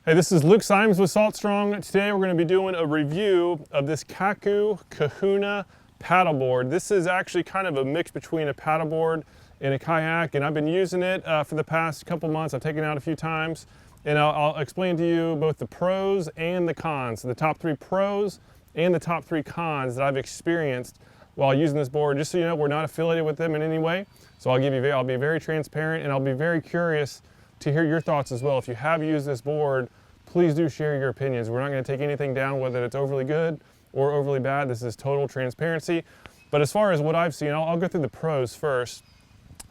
Hey, this is Luke Symes with Salt Strong. Today we're going to be doing a review of this Kaku Kahuna paddleboard. This is actually kind of a mix between a paddleboard and a kayak, and I've been using it for the past couple months. I've taken it out a few times, and I'll explain to you both the pros and the cons. So the top 3 pros and the top 3 cons that I've experienced while using this board. Just so you know, we're not affiliated with them in any way, so I'll be very transparent, and I'll be very curious to hear your thoughts as well. If you have used this board, please do share your opinions. We're not going to take anything down, whether it's overly good or overly bad. This is total transparency. But as far as what I've seen, I'll go through the pros first.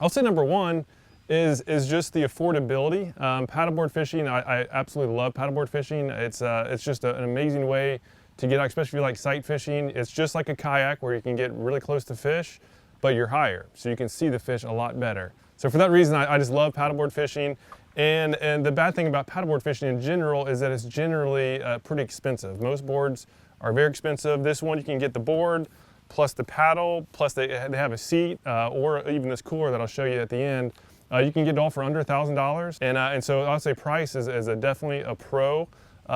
I'll say number 1 is just the affordability. Paddleboard fishing, I absolutely love paddleboard fishing. It's just an amazing way to get out, especially if you like sight fishing. It's just like a kayak where you can get really close to fish, but you're higher, so you can see the fish a lot better. So for that reason, I just love paddleboard fishing. And the bad thing about paddleboard fishing in general is that it's generally pretty expensive. Most boards are very expensive. This one, you can get the board plus the paddle, plus they have a seat, or even this cooler that I'll show you at the end. You can get it all for under $1,000. And so I'll say price is definitely a pro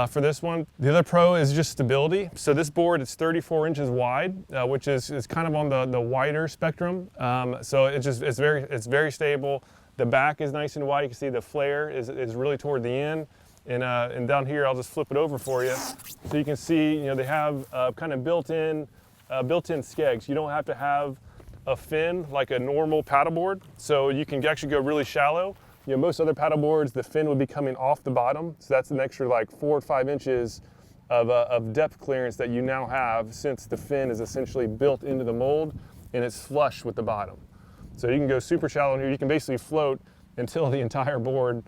for this one. The other pro is just stability. So this board is 34 inches wide, which is kind of on the wider spectrum. So it's very stable. The back is nice and wide. You can see the flare is really toward the end. And down here, I'll just flip it over for you. So you can see, they have kind of built-in skegs. You don't have to have a fin like a normal paddleboard. So you can actually go really shallow. Most other paddleboards, the fin would be coming off the bottom. So that's an extra like 4 or 5 inches of depth clearance that you now have, since the fin is essentially built into the mold and it's flush with the bottom. So you can go super shallow in here. You can basically float until the entire board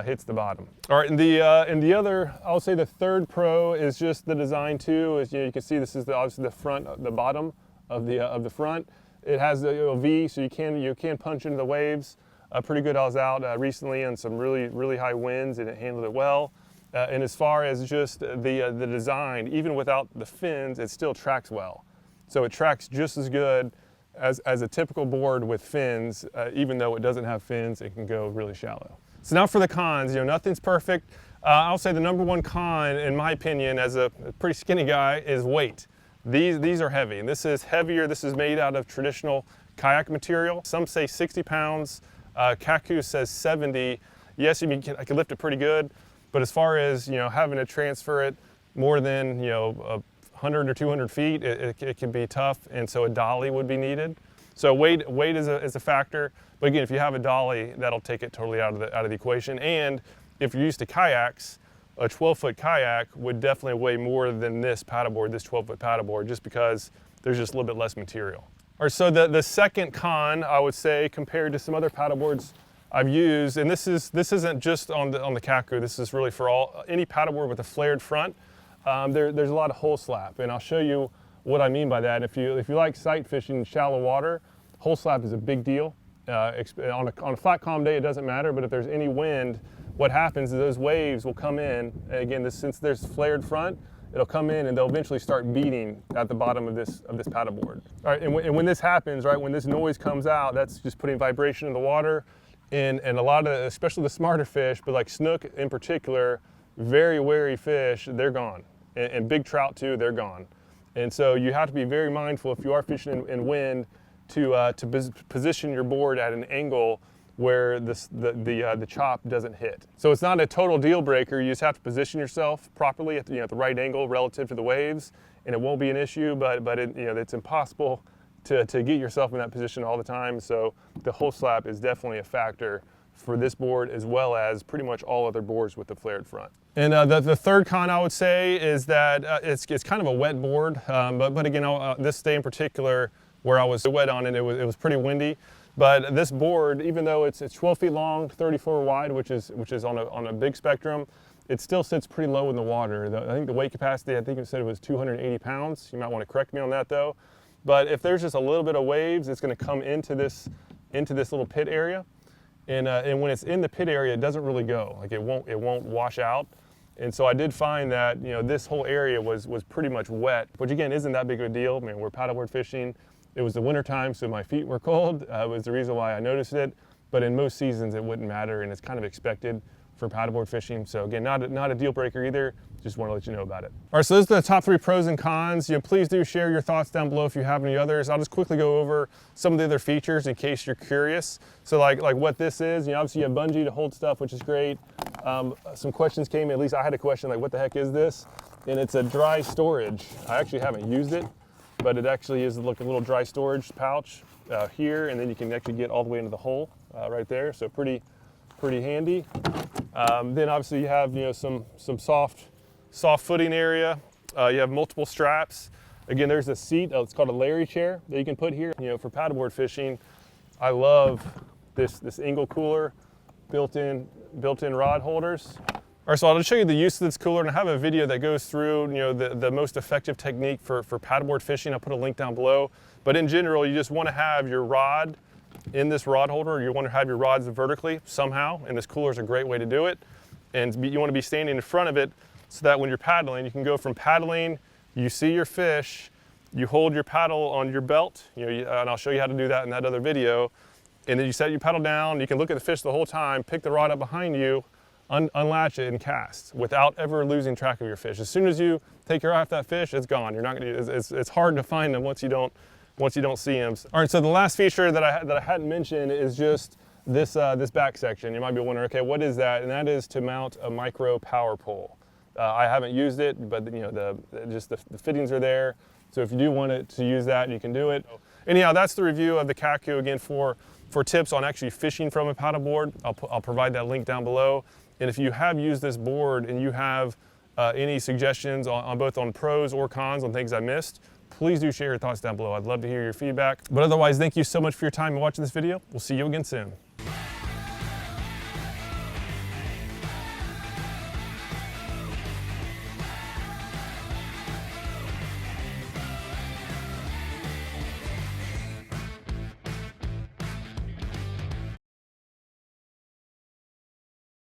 hits the bottom. All right, and the other, I'll say the third pro is just the design too. Is you can see this is obviously the front, the bottom of the front. It has the V, so you can punch into the waves pretty good. I was out recently on some really high winds, and it handled it well. And as far as just the design, even without the fins, it still tracks well. So it tracks just as good as a typical board with fins. Even though it doesn't have fins, it can go really shallow. So now for the cons. Nothing's perfect. I'll say the number 1 con, in my opinion, as a pretty skinny guy, is weight. These are heavy, and this is heavier. This is made out of traditional kayak material. Some say 60 pounds. Kaku says 70. Yes, I can lift it pretty good, but as far as having to transfer it more than 100 or 200 feet, it can be tough, and so a dolly would be needed. So weight is a factor, but again, if you have a dolly, that'll take it totally out of the equation. And if you're used to kayaks, a 12-foot kayak would definitely weigh more than this paddleboard, this 12-foot paddleboard, just because there's just a little bit less material. All right, so the second con, I would say, compared to some other paddleboards I've used, and this isn't just on the Kaku, this is really for any paddleboard with a flared front. There's a lot of hole slap, and I'll show you what I mean by that. If you like sight fishing in shallow water, hole slap is a big deal. On a flat, calm day, it doesn't matter, but if there's any wind, what happens is those waves will come in. And again, since there's flared front, it'll come in and they'll eventually start beating at the bottom of this paddleboard. All right, and when this happens, right, when this noise comes out, that's just putting vibration in the water, and a lot of, especially the smarter fish, but like snook in particular, very wary fish, they're gone, and big trout too, they're gone. And so you have to be very mindful if you are fishing in wind to position your board at an angle where the chop doesn't hit. So it's not a total deal breaker. You just have to position yourself properly at the right angle relative to the waves, and it won't be an issue. But it's impossible to get yourself in that position all the time. So the hole slap is definitely a factor for this board, as well as pretty much all other boards with the flared front. And the third con, I would say, is that it's kind of a wet board. But again, this day in particular, where I was wet on it, it was pretty windy. But this board, even though it's 12 feet long, 34 wide, which is on a big spectrum, it still sits pretty low in the water. I think the weight capacity, I think it said it was 280 pounds. You might want to correct me on that though. But if there's just a little bit of waves, it's going to come into this little pit area. And when it's in the pit area, it doesn't really go. Like it won't wash out. And so I did find that this whole area was pretty much wet, which again isn't that big of a deal. I mean, we're paddleboard fishing. It was the winter time, so my feet were cold. Was the reason why I noticed it. But in most seasons, it wouldn't matter, and it's kind of expected paddleboard fishing. So again, not a deal breaker either. Just want to let you know about it. All right, so those are the top 3 pros and cons. Please do share your thoughts down below if you have any others. I'll just quickly go over some of the other features in case you're curious. So like what this is, obviously you have bungee to hold stuff, which is great. Some questions came, at least I had a question like, what the heck is this? And it's a dry storage. I actually haven't used it, but it actually is like a little dry storage pouch here, and then you can actually get all the way into the hole right there. So pretty handy. Then obviously you have some soft footing area. You have multiple straps. Again, there's a seat. It's called a Larry chair that you can put here. For paddleboard fishing, I love this Engel cooler, built-in rod holders. All right, so I'll just show you the use of this cooler, and I have a video that goes through the most effective technique for paddleboard fishing. I'll put a link down below. But in general, you just want to have your rod in this rod holder. You want to have your rods vertically somehow, and this cooler is a great way to do it. And you want to be standing in front of it so that when you're paddling, you can go from paddling, you see your fish, you hold your paddle on your belt, and I'll show you how to do that in that other video. And then you set your paddle down, you can look at the fish the whole time, pick the rod up behind you, unlatch it and cast without ever losing track of your fish. As soon as you take your eye off that fish, it's gone. You're not gonna, it's hard to find them once you don't see them. All right, so the last feature that I hadn't mentioned is just this back section. You might be wondering, okay, what is that? And that is to mount a micro power pole. I haven't used it, but the fittings are there. So if you do want to use that, you can do it. Anyhow, that's the review of the Kaku. Again, for tips on actually fishing from a paddleboard, I'll provide that link down below. And if you have used this board and you have any suggestions on both pros or cons on things I missed, please do share your thoughts down below. I'd love to hear your feedback. But otherwise, thank you so much for your time and watching this video. We'll see you again soon.